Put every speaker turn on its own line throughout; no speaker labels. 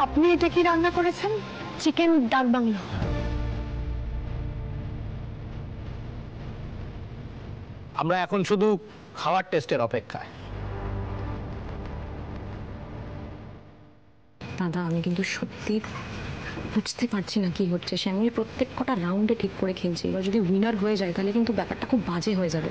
আপনি এটা কি রান্না করেছেন? Chicken dak bungalow.
আমরা এখন শুধু খাওয়ার টেস্টের অপেক্ষায়।
দাদা আমি কিন্তু সত্যি বুঝতে পারছি না কি হচ্ছে। শ্যামলী প্রত্যেক কটা রাউন্ডে ঠিক করে খেলছে, এবার যদি উইনার হয়ে যায় তাহলে কিন্তু ব্যাপারটা খুব বাজে হয়ে যাবে।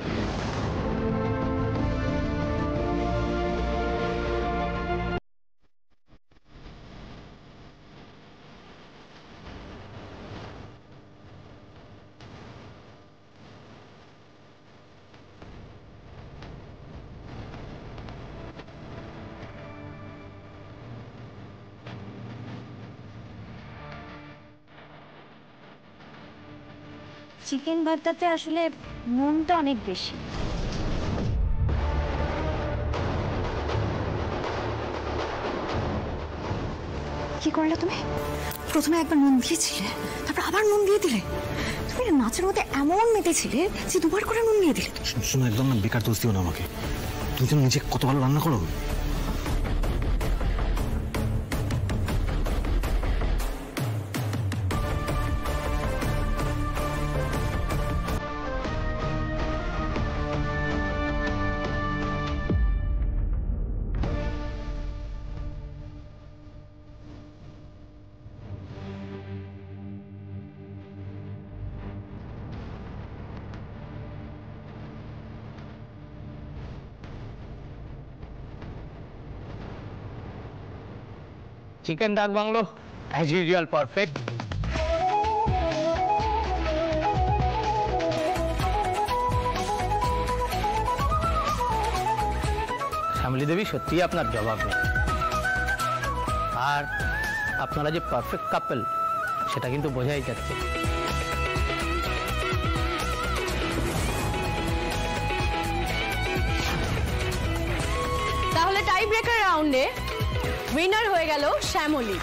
চিকেন ভর্তাতে আসলে নুনটা অনেক বেশি।
কি করলে তুমি? প্রথমে একবার নুন দিয়েছিলে, তারপর আবার নুন দিয়ে দিলে। তুমি নাচের মধ্যে এমন মেতেছিলে যে দুবার করে নুন দিয়ে দিলে।
শোনো, একদম না বেকার দোষ দিও না আমাকে। তুমি তো নিজে কত ভালো রান্না করো।
Chicken dak bungalow as usual perfect. Shyamali Debi সত্যি আপনার জবাব নেই। আর আপনারা যে পারফেক্ট কাপল সেটা কিন্তু বোঝাই যাচ্ছে।
তাহলে টাই ব্রেকার রাউন্ডে উইনার হয়ে গেল শ্যামলী।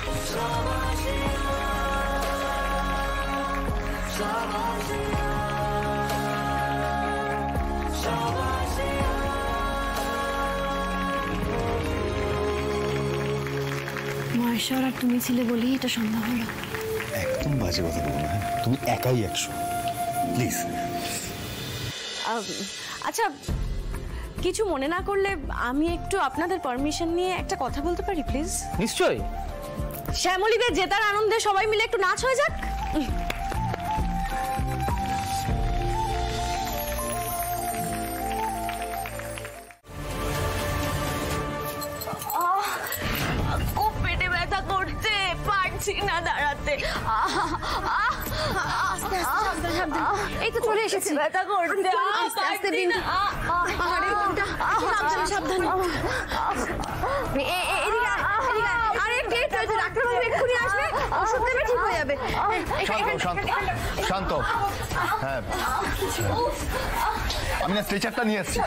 মহেশ্বর আর তুমি ছিলে বলেই এটা সম্ভব হলো।
একদম বাজে কথা বলো না, তুমি একাই 100 প্লিজ।
আচ্ছা কিছু মনে না করলে আমি একটু আপনাদের পারমিশন নিয়ে একটা কথা বলতে পারি প্লিজ?
নিশ্চয়ই।
শ্যামলীদের জেতার আনন্দে সবাই মিলে একটু নাচ হয়ে যাক। খুব পেটে ব্যথা করছে, পারছি না দাঁড়াতে।
এই তো চলে এসেছি।
ব্যথা করছে,
আস্তে আস্তে বিন্দু। সাবধানে।
এক্ষুনি আসবে, ওষুধ দেবে, ঠিক হয়ে যাবে।
শান্ত। হ্যাঁ আমি না স্ট্রেচারটা নিয়ে আসছি।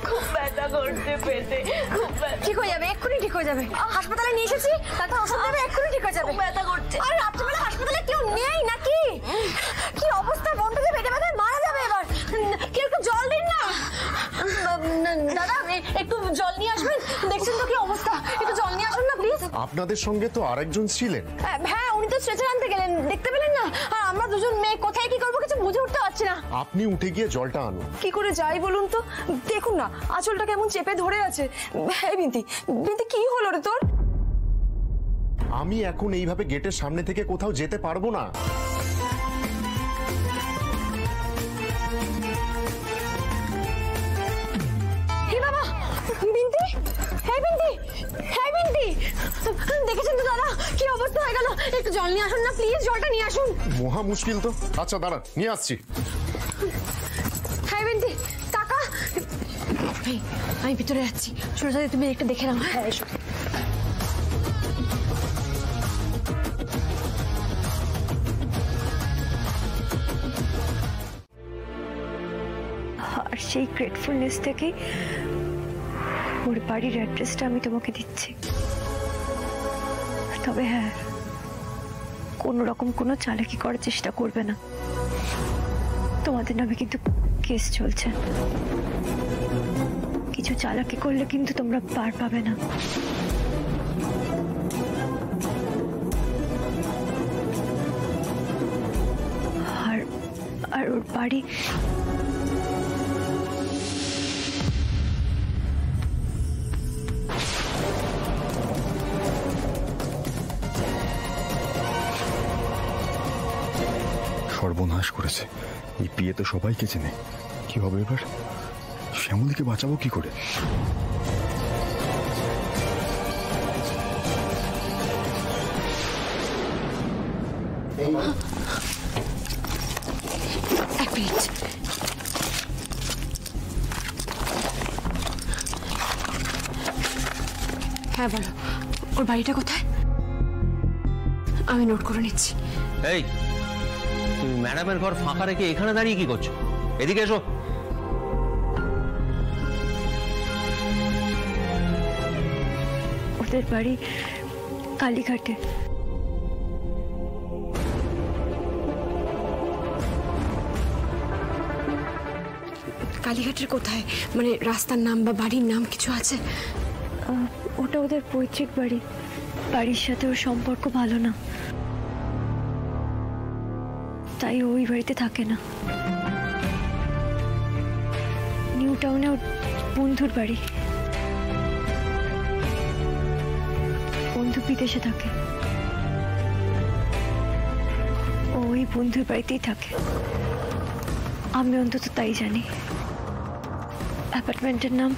খুব ব্যথা করছে পেটে, খুব
ঠিক হয়ে যাবে, এক্ষুনি ঠিক হয়ে যাবে। হাসপাতালে নিয়ে এসেছি, তারপর ওষুধ দেবে, এক্ষুনি ঠিক হয়ে যাবে।
ব্যথা করছে।
আর রাত্রিবেলা হাসপাতালে কেউ নেই নাকি? কি অবস্থা, বোনটা যে পেটে ব্যথায় মারা যাবে এবার। কেউ একটু জল দিন না। দাদা একটু জল নিয়ে আসবেন, দেখছেন তো কি অবস্থা, একটু জল নিয়ে আসুন না প্লিজ।
আপনাদের সঙ্গে তো আরেকজন ছিলেন।
হ্যাঁ উনি তো স্ট্রেচার আনতে গেলেন, দেখতে পেলেন না? আর আমরা দুজন মেয়ে কোথায় কি করবো কিছু বুঝে উঠতে পারছি না।
আপনি উঠে গিয়ে জলটা আনুন।
কি করে যাই বলুন তো? দেখুন না আঁচলটা কেমন চেপে ধরে আছে। হ্যাঁ বিন্তি, বিন্তি কি হলো রে তোর?
আমি এখন এইভাবে গেটের সামনে থেকে কোথাও যেতে পারবো না।
হে বাবা, বিন্তি, হ্যাঁ বিন্তি, হ্যাঁ বিন্তি, দেখেছেন তো দাদা কি অবস্থা হয়ে গেল? একটু জল নিয়ে আসুন না প্লিজ, জলটা নিয়ে আসুন।
মহা মুশকিল তো। আচ্ছা দাঁড়া, নিয়ে আসছি।
হ্যাঁ বিন্তি টাকা। আমি ভিতরে যাচ্ছি, সোজা তুমি একটা দেখে নাও। হ্যাঁ এসো।
আর সেই গ্রেটফুলনেস থেকেই ওর বাড়ির অ্যাড্রেসটা আমি তোমাকে দিচ্ছি। তবে হ্যাঁ, কোনো রকম কোনো চালাকি করার চেষ্টা করবে না। তোমাদের নামে কিন্তু কেস চলছে, কিছু চালাকি করলে কিন্তু তোমরা পার পাবে না। আর ওর বাড়ি
সর্বনাশ করেছে। এই পিয়ে তো সবাইকে চেনে। কি হবে এবার? শ্যামলীকে বাঁচাবো কি করে?
এক মিনিট। হ্যাঁ বলো, ওর বাড়িটা কোথায়? আমি নোট করে নিচ্ছি।
এই তুমি ম্যাডামের ঘর ফাঁকা রেখে এখানে দাঁড়িয়ে কি করছো? এদিকে এসো।
ওদের বাড়ি কালীঘাটে।
কালীঘাটের কোথায়? মানে রাস্তার নাম বা বাড়ির নাম কিছু আছে?
ওটা ওদের পৈতৃক বাড়ি। বাড়ির সাথে ওর সম্পর্ক ভালো না, তাই ওই বাড়িতে থাকে না। নিউ টাউনে ওর বন্ধুর বাড়ি। বন্ধু বিদেশে থাকে, ওই বন্ধুর বাড়িতেই থাকে। আমি অন্তত তাই জানি। অ্যাপার্টমেন্টের নাম